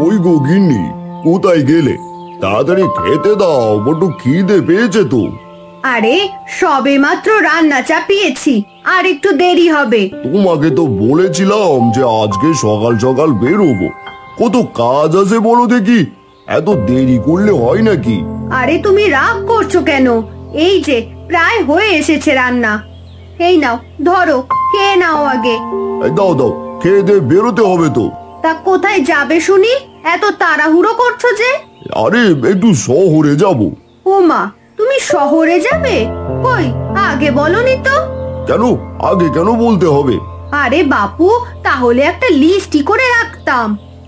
ওই গো গিন্নি, কোথায় গেলে? তাড়াতাড়ি খেতে দাও, বড্ড খিদে পেয়েছে তো। আরে সবে মাত্র রান্না চাপিয়েছি, আর একটু দেরি হবে। তোমাকে তো বলেছিলাম যে আজকে সকাল সকাল বেরোবো। কত কাজ আছে বলো দেখি, এত দেরি করলে হয় নাকি? আরে তুমি রাগ করছো কেন? এই যে প্রায় হয়ে এসেছে রান্না। এই নাও, ধরো, খেয়ে নাও আগে। এই দাও দাও, খেয়ে দিয়ে বেরোতে হবে তো। তা কোথায় যাবে শুনি? এত তাড়াহুড়ো করছো যে? আরে একটু শহরে যাব। ও মা, তুমি শহরে যাবে? কই, আগে বলনি তো। কেন আগে কেন বলতে হবে? আরে বাপু, তাহলে একটা লিস্টই করে রাখতাম।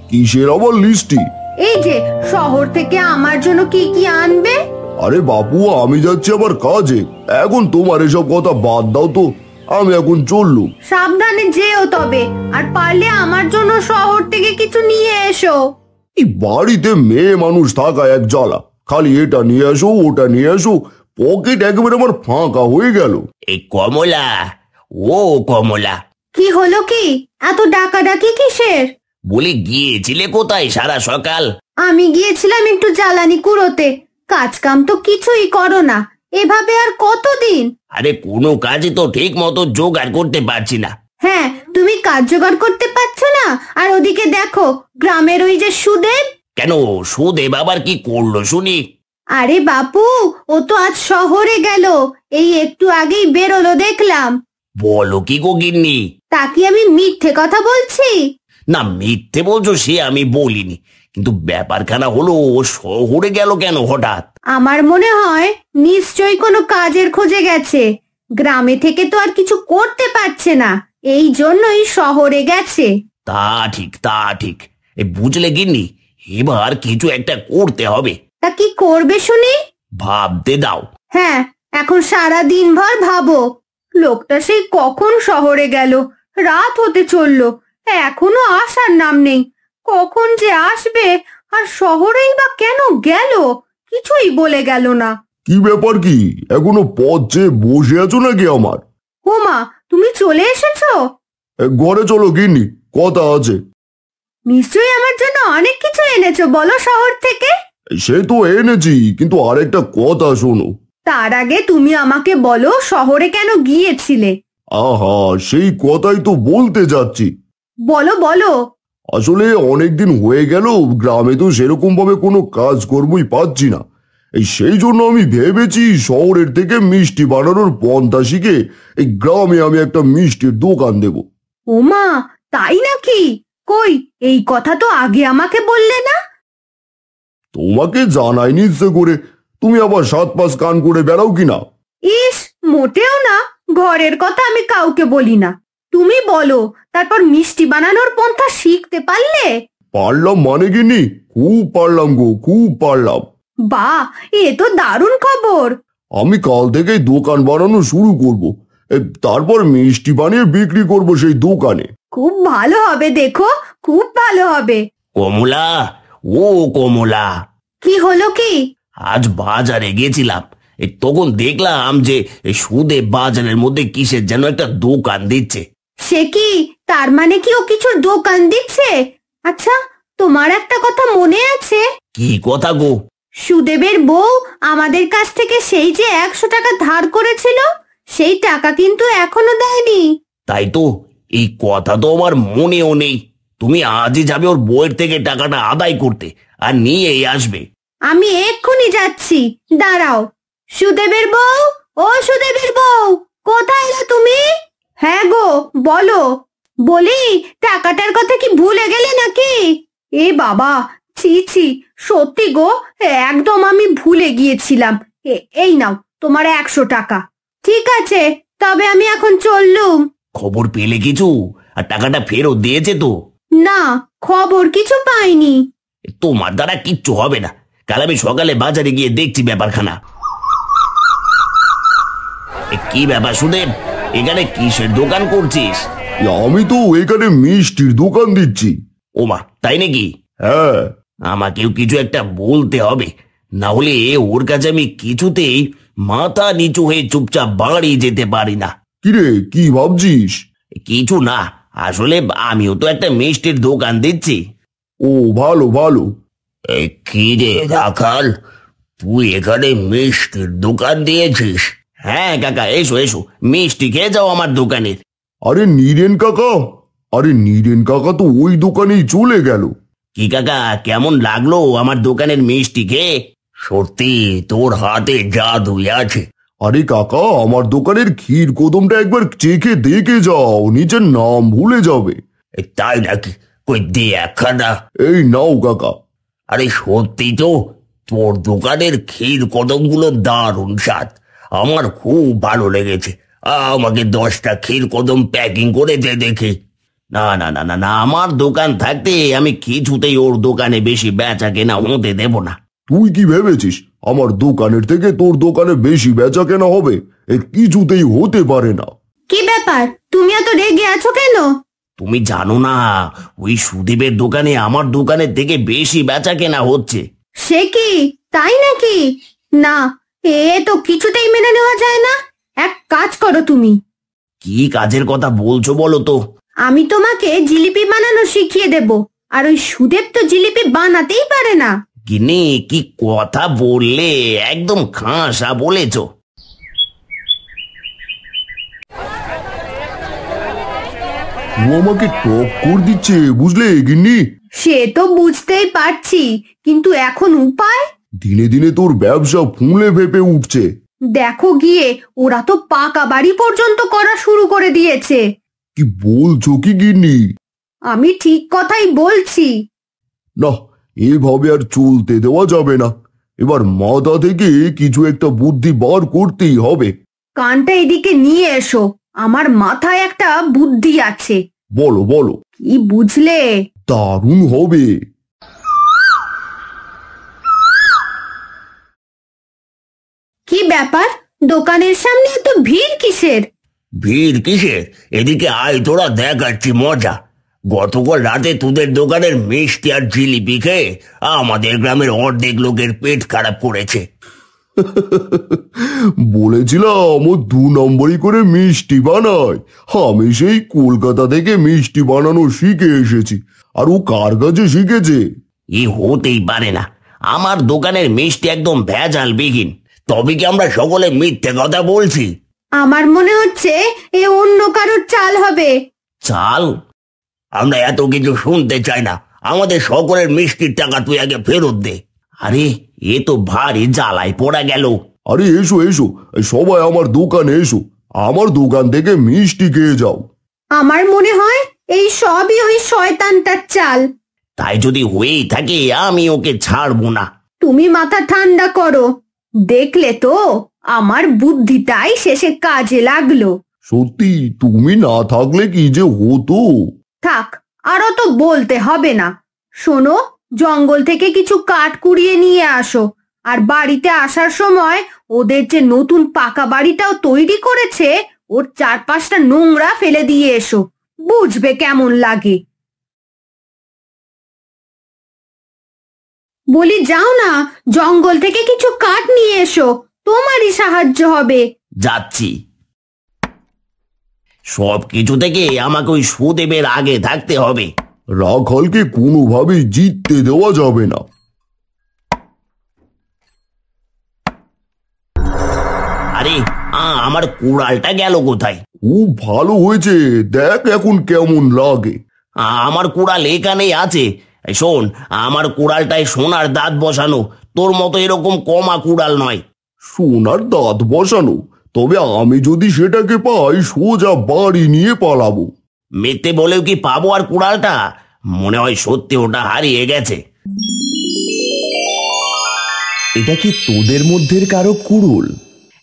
কিসের আবার লিস্টি? এই যে শহর থেকে আমার জন্য কি কি আনবে। আরে বাপু, আমি যাচ্ছি আবার কাজে। এখন তোমার এসব কথা বাদ দাও তো, আমি এখন চললুম। সাবধানে যেও তবে, আর পারলে আমার জন্য শহর থেকে কিছু নিয়ে এসো। এই বাড়িতে মেয়ে মানুষ থাকা এক জ্বালা, খালি এটা নিয়ে আসো ওটা নিয়ে আসো, পকেট একেবারে আমার ফাঁকা হয়ে গেল। এই কমলা, ও কমলা, কি হলো কি? এত ডাকাডাকি কিসের? বলে গিয়েছিলে কোথায় সারা সকাল? আমি গিয়েছিলাম একটু জ্বালানি কুড়োতে। কাজ কাম তো কিছুই করো না, এভাবে আর কতদিন? আরে কোনো কাজই তো ঠিক মতো জোগাড় করতে পারছি না। হ্যাঁ, তুমি কাজ জোগাড় করতে পারছো না, আর ওদিকে দেখো গ্রামের ওই যে সুদেব। কেন, সুদেব আবার কি করলো শুনি? আরে বাপু, ও তো আজ শহরে গেল, এই একটু আগেই বেরোলো দেখলাম। বলো কি গো গিন্নি? তা কি আমি মিথ্যে কথা বলছি? না, মিথ্যে বলছো সে আমি বলিনি, কিন্তু ব্যাপারখানা হলো ও শহরে গেল কেন হঠাৎ? আমার মনে হয় নিশ্চয়ই কোনো কাজের খোঁজে গেছে। গ্রামে থেকে তো আর কিছু করতে পারছে না, এই জন্যই শহরে গেছে। তা ঠিক, তা ঠিক। বুঝলে গিন্নি, এবার কিছু একটা করতে হবে। তা কি করবে শুনি? ভাবতে দাও। হ্যাঁ, এখন সারা দিন ভর ভাবো। লোকটা সেই কখন শহরে গেল, রাত হতে চললো, এখনো আসার নাম নেই। কখন যে আসবে, আর শহরেই বা কেন গেল, কিছুই বলে গেল না। কি ব্যাপার কি, এখনো পথ চেয়ে বসে আছো নাকি আমার? ও মা, তুমি চলে এসেছো? ঘরে চলো গিন্নি, কথা আছে। নিশ্চয়ই আমার জন্য অনেক কিছু এনেছো, বলো শহর থেকে। সে তো এনেছি, কিন্তু আরেকটা কথা শোনো। তার আগে তুমি আমাকে বলো শহরে কেন গিয়েছিলে। আহা, সেই কথাই তো বলতে যাচ্ছি। বলো বলো। আসলে অনেকদিন হয়ে গেল, গ্রামে তো সেরকম ভাবে কোনো কাজ কর্মই পাচ্ছি না। সেই জন্য আমি ভেবেছি শহরের থেকে মিষ্টি বানানোর পন্থা শিখে এই গ্রামে আমি একটা মিষ্টির দোকান দেব। ও মা, তাই নাকি? কই, এই কথা তো আগে আমাকে বললে না। তোমাকে জানাইনি ইচ্ছে করে, তুমি আবার 7 পাঁচ কান করে বেড়াও কিনা। ইস, মোটেও না, ঘরের কথা আমি কাউকে বলি না। তুমি বলো, তারপর মিষ্টি বানানোর পন্থা শিখতে পারলে? পারলাম মানে গিনি, খুব পারলাম গো, খুব পারলাম। বাহ, এ তো দারুণ খবর। আমি কাল থেকেই দোকান বানানো শুরু করব। তারপর মিষ্টি বানিয়ে বিক্রি করব সেই দোকানে। খুব ভালো হবে, দেখো, খুব ভালো হবে। কমলা, ও কমলা, কি হলো কি? আজ বাজারে গেছিলাম, তখন দেখলাম যে সুদেব বাজারের মধ্যে কিসের যেন একটা দোকান দিচ্ছে। সে কি, তার মানে কি ও কিছুর দোকান দিচ্ছে? আচ্ছা, তোমার একটা কথা মনে আছে? কি কথা গো? সুদেবের বউ আমাদের কাছ থেকে সেই যে 100 টাকা ধার করেছিল, সেই টাকা কিন্তু এখনো দেয়নি। তাই তো, এই কথা তো আমার মনেও নেই। তুমি আজই যাবে ওর বউয়ের থেকে টাকাটা আদায় করতে, আর নিয়েই আসবে। আমি এক্ষুনি যাচ্ছি, দাঁড়াও। সুদেবের বউ, ও সুদেবের বউ, কোথায় এলে তুমি? হ্যাঁ গো, বলো। বলি, টাকাটার কথা কি ভুলে গেলে নাকি? এ বাবা, ছি ছি, সত্যি গো, একদম আমি ভুলে গিয়েছিলাম। এই নাও তোমার 100 টাকা। ঠিক আছে, তবে আমি এখন চললুম। খবর পেলে কিছু? আর টাকাটা ফেরত দিয়েছে তো? না, খবর কিছু পাইনি। তোমার দ্বারা কিচ্ছু হবে না, কাল আমি সকালে বাজারে গিয়ে দেখছি ব্যাপারখানা। কি ব্যাপার সুদেব, এখানে কিসের দোকান করছিস? আমি তো এখানে মিষ্টির দোকান দিচ্ছি। ওমা, তাই নাকি? হ্যাঁ। আমাকেও কিছু একটা বলতে হবে, না হলে ওর কাছে আমি কিছুতেই মাথা নিচু হয়ে চুপচাপ বাড়ি যেতে পারি না। কিরে, কি ভাবছিস? কিছু না, আসলে আমিও তো একটা মিষ্টির দোকান দিচ্ছি। ও ভালো ভালো। কি রে রাখাল, তুই এখানে মিষ্টির দোকান দিয়েছিস? হ্যাঁ কাকা, এসো এসো, মিষ্টি খেয়ে যাও আমার দোকানের। আরে নীরেন কাকা, আরে নীরেন কাকা তো ওই দোকানেই চলে গেল। কি কাকা, কেমন লাগলো আমার দোকানের মিষ্টি খেয়ে? সত্যি তোর হাতে জাদুই আছে। আরে কাকা, আমার দোকানের ক্ষীর কদমটা একবার চেখে দেখে যাও, নিজের নাম ভুলে যাবে। তাই নাকি? কই দে একখানা। এই নাও কাকা। আরে সত্যি তো, তোর দোকানের ক্ষীর কদমগুলো দারুণ স্বাদ, আমার খুব ভালো লেগেছে। আমাকে 10টা ক্ষীর কদম প্যাকিং করে দে দেখি। না না না না না, আমার দোকান থাকতে আমি কিছুতেই ওর দোকানে বেশি বেচা কেনা হতে দেব না। তুই কি ভেবেছিস আমার দোকানের থেকে তোর দোকানে বেশি বেচা কেনা হবে? এ কিছুতেই হতে পারে না। কি ব্যাপার, তুমি এত রেগে আছো কেন? তুমি জানো না, ওই সুদীপের দোকানে আমার দোকানের থেকে বেশি বেচা কেনা হচ্ছে। সে কি, তাই নাকি? না, এ তো কিছুতেই মেনে নেওয়া যায় না। এক কাজ করো তুমি। কি কাজের কথা বলছো বলো তো? আমি তোমাকে জিলিপি বানানো শিখিয়ে দেব। আর ওই সুদেব তো জিলিপি বানাতেই পারে না। গিন্নি, কি কথা বললে, একদম খাসা বলেছো। ও আমাকে টক্কর দিচ্ছে, বুঝলে গিন্নি? সে তো বুঝতেই পারছি, কিন্তু এখন উপায়? দিনে দিনে তোর ব্যবসা ফুলে ফেপে উঠছে। দেখো গিয়ে, ওরা তো পাকা বাড়ি পর্যন্ত করা শুরু করে দিয়েছে। কি বলছো কি গিন্নি? আমি ঠিক কথাই বলছি। না, এভাবে আর চলতে দেওয়া যাবে না। এবার মাথা থেকে কিছু একটা বুদ্ধি বার করতেই হবে। কানটা এদিকে নিয়ে এসো, আমার মাথায় একটা বুদ্ধি আছে। বলো বলো। কি বুঝলে? দারুণ হবে। কি ব্যাপার, দোকানের সামনে এত ভিড় কিসের? ভিড় কিসের? এদিকে আয়, তোরা দেখাচ্ছি মজা। গতকাল রাতে তোদের দোকানের মিষ্টি আর জিলিপি খেয়ে আমাদের গ্রামের অর্ধেক লোকের পেট খারাপ করেছে। বলেছিলাম ও 2 নম্বরই করে মিষ্টি বানায়। আমি সেই কলকাতা থেকে মিষ্টি বানানো শিখে এসেছি। আর ও কার কাছে শিখেছে? এ হতেই পারে না, আমার দোকানের মিষ্টি একদম ভেজাল বিহীন। তবে কি আমরা সকলে মিথ্যে কথা বলছি? আমার মনে হচ্ছে এ অন্য কারোর চাল হবে। চাল? আমরা এত কিছু শুনতে চাই না, আমাদের সকলের মিষ্টির টাকা তুই আগে ফেরত দে। আরে এ তো ভারী জ্বালায় পড়া গেল। আরে এসো এসো, সবাই আমার দোকানে এসো, আমার দোকান থেকে মিষ্টি খেয়ে যাও। আমার মনে হয় এই সবই ওই শয়তানটার চাল। তাই যদি হয়েই থাকে, আমি ওকে ছাড়বো না। তুমি মাথা ঠান্ডা করো, দেখলে তো আমার বুদ্ধিটাই শেষে কাজে লাগলো। সত্যি তুমি না থাকলে কি যে হতো। থাক, আরো তো বলতে হবে না। শোনো, জঙ্গল থেকে কিছু কাঠ কুড়িয়ে নিয়ে আসো। আর বাড়িতে আসার সময় ওদের যে নতুন পাকা বাড়িটাও তৈরি করেছে, ওর 4-5টা নোংরা ফেলে দিয়ে এসো, বুঝবে কেমন লাগে। বলি যাও না, জঙ্গল থেকে কিছু কাঠ নিয়ে এসো, তোমারই সাহায্য হবে। যাচ্ছি। সব কিছু থেকে আমাকে ওই সুদেবের আগে থাকতে হবে। রাখালকে কোনোভাবেই জিততে দেওয়া যাবে না। আরে আমার কুড়ালটা গেল কোথায়? খুব ভালো হয়েছে, দেখ এখন কেমন লাগে। আমার কুড়াল এখানেই আছে। এই শোন, আমার কুড়ালটায় সোনার দাঁত বসানো, তোর মতো এরকম কমা কুড়াল নয়। সোনার দাঁত বসানো? তবে আমি যদি সেটাকে পাই, সোজা বাড়ি নিয়ে পালাবো। মিথ্যে বলেও কি পাবো আর কুড়ালটা? মনে হয় সত্যি ওটা হারিয়ে গেছে। এটা কি তোদের মধ্যের কারো কুড়ুল?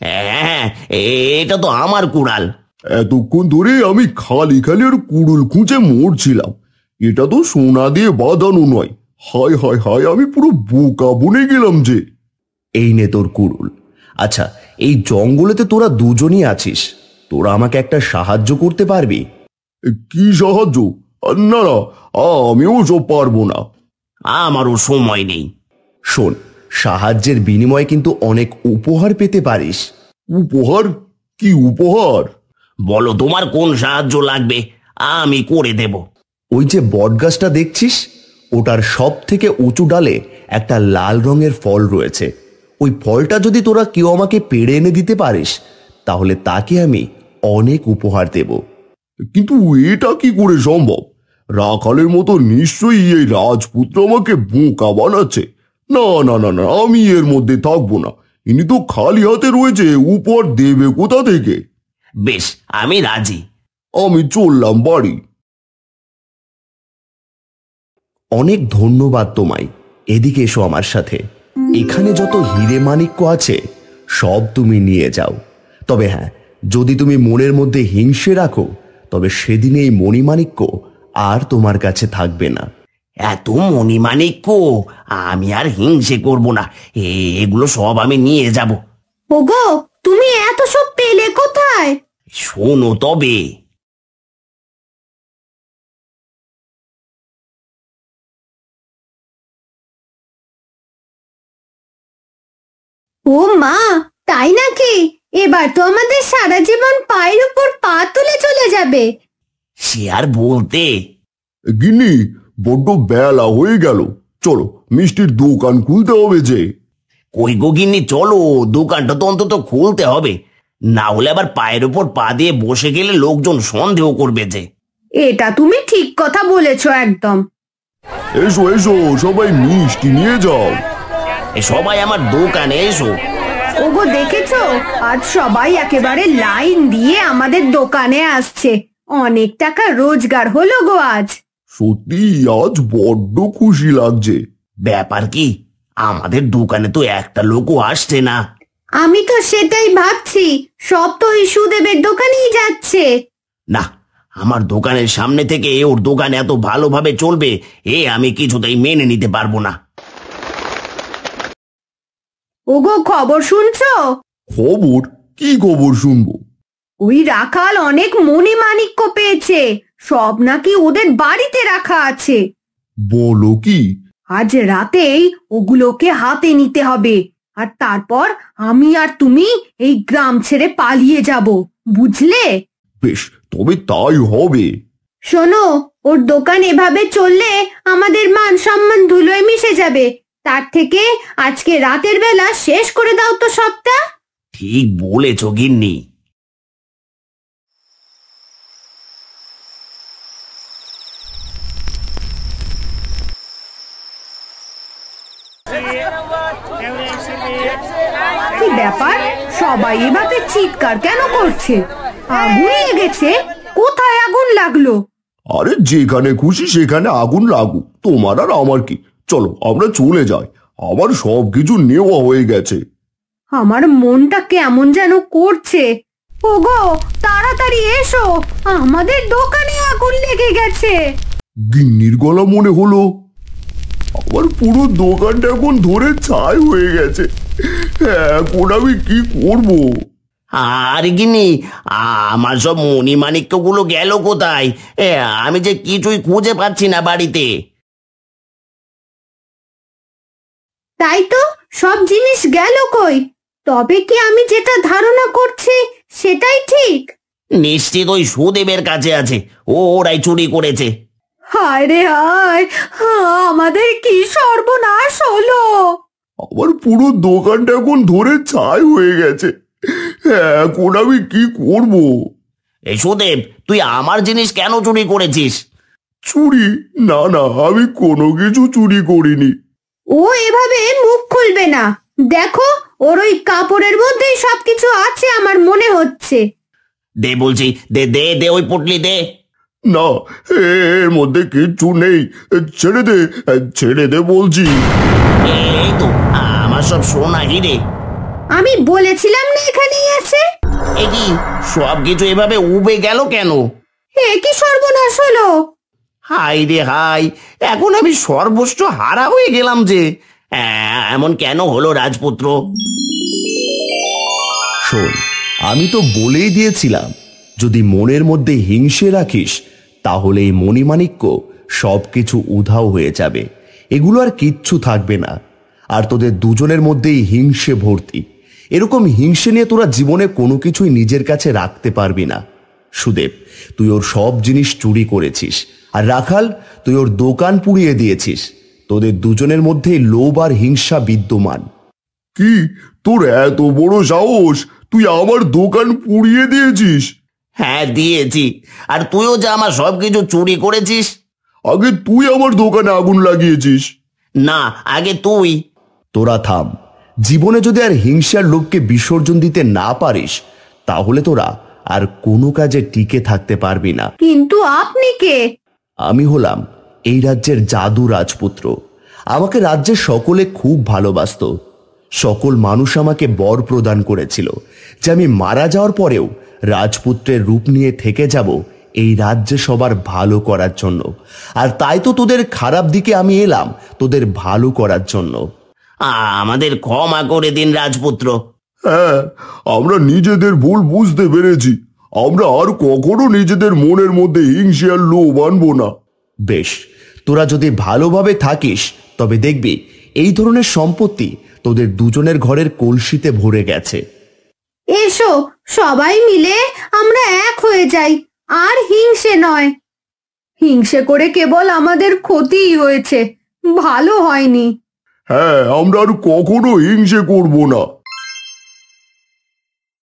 হ্যাঁ, এটা তো আমার কুড়াল। এতক্ষণ ধরে আমি খালি খালি আর কুড়ুল খুঁজে মরছিলাম। এটা তো সোনা দিয়ে বাঁধানো নয়। হায় হায় হায়, আমি পুরো বোকা বনে গেলাম যে। এই নে তোর কুড়ুল। আচ্ছা, এই জঙ্গলেতে তোরা দুজনই আছিস, তোরা আমাকে একটা সাহায্য করতে পারবি? কি সাহায্য? না না, আমিও সব পারবো না। আমারও সময় নেই। শোন, সাহায্যের বিনিময়ে কিন্তু অনেক উপহার পেতে পারিস। উপহার? কি উপহার? বলো তোমার কোন সাহায্য লাগবে, আমি করে দেব। ওই যে বটগাছটা দেখছিস, ওটার সব থেকে উঁচু ডালে একটা লাল রঙের ফল রয়েছে। ওই ফলটা যদি তোরা কেউ আমাকে পেড়ে এনে দিতে পারিস তাহলে তাকে আমি অনেক উপহার দেব। কিন্তু এটা কি করে সম্ভব? রাখালের মতো নিশ্চয়ই এই রাজপুত্র আমাকে বোকা বানাচ্ছে। না না না না, আমি এর মধ্যে থাকবো না। ইনি তো খালি হাতে রয়েছে, উপহার দেবে কোথা থেকে? বেশ, আমি রাজি। আমি চললাম বাড়ি। অনেক ধন্যবাদ তোমায়। এদিকে এসো আমার সাথে। এখানে যত হিরে মাণিক্য আছে সব তুমি নিয়ে যাও। তবে হ্যাঁ, যদি তুমি মনের মধ্যে হিংসে রাখো তবে সেদিন এই মণিমাণিক্য আর তোমার কাছে থাকবে না। এত মণিমাণিক্য আমি আর হিংসে করব না, এগুলো সব আমি নিয়ে যাব। ওগো, তুমি এত সব পেলে কোথায়? শোনো তবে। ও মা, তাই নাকি? এবার তো আমাদের সারা জীবন পায়ের উপর পা তুলে চলে যাবে। সে আর বলতে। গিন্নি, বড্ড বেলা হয়ে গেল, চলো মিষ্টির দোকান খুলতে হবে যে। কই গো গিন্নি, চলো, দোকানটা তো অন্তত খুলতে হবে, না হলে আবার পায়ের উপর পা দিয়ে বসে গেলে লোকজন সন্দেহ করবে যে। এটা তুমি ঠিক কথা বলেছো একদম। এসো এসো, সবাই মিষ্টি নিয়ে যাও। সবাই আমার দোকানে এসো। ওগো, দেখেছো, আজ সবাই একেবারে লাইন দিয়ে আমাদের দোকানে আসছে। অনেক টাকা রোজগার হলো গো আজ। সত্যি আজ বড্ড খুশি লাগছে। ব্যাপার কি, আমাদের দোকানে তো একটা লোকও আসছে না। আমি তো সেটাই ভাবছি, সব তো ওই সুদেবের দোকানেই যাচ্ছে। না, আমার দোকানের সামনে থেকে ওর দোকান এত ভালোভাবে চলবে আমি কিছুতেই মেনে নিতে পারবো না। ওগো, খবর শুনছো? খবর? কি খবর শুনবো? ওই রাখাল অনেক মণিমাণিক্য পেয়েছে, সব নাকি ওদের বাড়িতে রাখা আছে। বলো কি? আজ রাতেই ওগুলোকে হাতে নিতে হবে, আর তারপর আমি আর তুমি এই গ্রাম ছেড়ে পালিয়ে যাব, বুঝলে? বেশ, তবে তাই হবে। শোনো, ওর দোকান এভাবে চললে আমাদের মান সম্মান ধুলোয় মিশে যাবে। তার থেকে আজকে রাতের বেলা শেষ করে দাও তো সবটা। ঠিক বলেছ গিন্নি। কি ব্যাপার, সবাই এভাবে চিৎকার কেন করছে? আগুন লেগেছে? কোথায় আগুন লাগলো? আরে যেখানে খুশি সেখানে আগুন লাগুক, তোমার আর আমার কি। চলো আমরা চলে যাই, আবার সবকিছু নেওয়া হয়ে গেছে। আমার মনটা কেমন যেন করছে। ওগো, তাড়াতাড়ি এসো, আমাদের দোকানে আগুন লেগে গেছে। গিন্নির গলা মনে হলো। আমার পুরো দোকানটা এখন ধরে ছাই হয়ে গেছে। এখন আমি কি করব? আর গিন্নি, আমার সব মণিমাণিক্য গুলো গেল কোথায়? আমি যে কিছুই খুঁজে পাচ্ছি না বাড়িতে। তাই তো, সব জিনিস গেল কই? তবে কি আমি যেটা ধারণা করছি সেটাই ঠিক? নিশ্চিত ওই সুদেবের কাছে আছে, ওরাই চুরি করেছে। হায় রে হায়, আমাদের কি সর্বনাশ হলো! আমার পুরো দোকানটা এখন ধরে ছাই হয়ে গেছে। এখন আমি কি করব? এই সুদেব, তুই আমার জিনিস কেন চুরি করেছিস? চুরি? না না, আমি কোনো কিছু চুরি করিনি। ও এভাবে মুখ খুলবে না। দেখো, ওর ওই কাপড়ের মধ্যেই সবকিছু আছে আমার মনে হচ্ছে। দে বলছি, দে দে দে, ওই পুটলি দে। না, এর মধ্যে কিচ্ছু নেই। ছেড়ে দে, ছেড়ে দে বলছি। এই তো আমার সব সোনা হিরে। আমি বলেছিলাম না এখানেই আছে। এ কি, সব কিছু এভাবে উবে গেল কেন? এ কি সর্বনাশ হলো! হাই রে হাই, এখন আমি সর্বস্ব হারা হয়ে গেলাম যে। এমন কেন হলো রাজপুত্র? শোন, আমি তো বলেই দিয়েছিলাম, যদি মনের মধ্যে হিংসে রাখিস তাহলে এই মণিমাণিক্য সবকিছু উধাও হয়ে যাবে, এগুলো আর কিচ্ছু থাকবে না। আর তোদের দুজনের মধ্যেই হিংসে ভর্তি। এরকম হিংসে নিয়ে তোরা জীবনে কোনো কিছুই নিজের কাছে রাখতে পারবি না। সুদেব, তুই ওর সব জিনিস চুরি করেছিস, আর রাখাল, তুই ওর দোকান পুড়িয়ে দিয়েছিস। তোদের দুজনের মধ্যে লোভ আর হিংসা বিদ্যমান। কি, তোর এত বড় সাহস? তুই আমার দোকান পুড়িয়ে দিয়েছিস? হ্যাঁ দিয়েছি। আর তুইও যে আমার সবকিছু চুরি করেছিস। আগে তুই আমার দোকানে আগুন লাগিয়েছিস। না, আগে তুই। তোরা থাম। জীবনে যদি আর হিংসার লোভকে বিসর্জন দিতে না পারিস, তাহলে তোরা আর কোনো কাজে টিকে থাকতে পারবি না। কিন্তু আপনি কে? আমি হলাম এই রাজ্যের জাদু রাজপুত্র। আমাকে রাজ্যের সকলে খুব ভালোবাসতো। সকল মানুষ আমাকে বর প্রদান করেছিল যে আমি মারা যাওয়ার পরেও রাজপুত্রের রূপ নিয়ে থেকে যাব এই রাজ্যে সবার ভালো করার জন্য। আর তাই তো তোদের খারাপ দিকে আমি এলাম তোদের ভালো করার জন্য। আমাদের ক্ষমা করে দিন রাজপুত্র। হ্যাঁ, আমরা নিজেদের ভুল বুঝতে পেরেছি। আমরা আর কখনো নিজেদের মনের মধ্যে হিংসে আর লোভ আনবো না। বেশ, তোরা যদি ভালোভাবে থাকিস তবে দেখবি এই ধরনের সম্পত্তি তোদের দুজনের ঘরের কলসিতে ভরে গেছে। এসো, সবাই মিলে আমরা এক হয়ে যাই, আর হিংসে নয়। হিংসে করে কেবল আমাদের ক্ষতিই হয়েছে, ভালো হয়নি। হ্যাঁ, আমরা আর কখনো হিংসে করব না।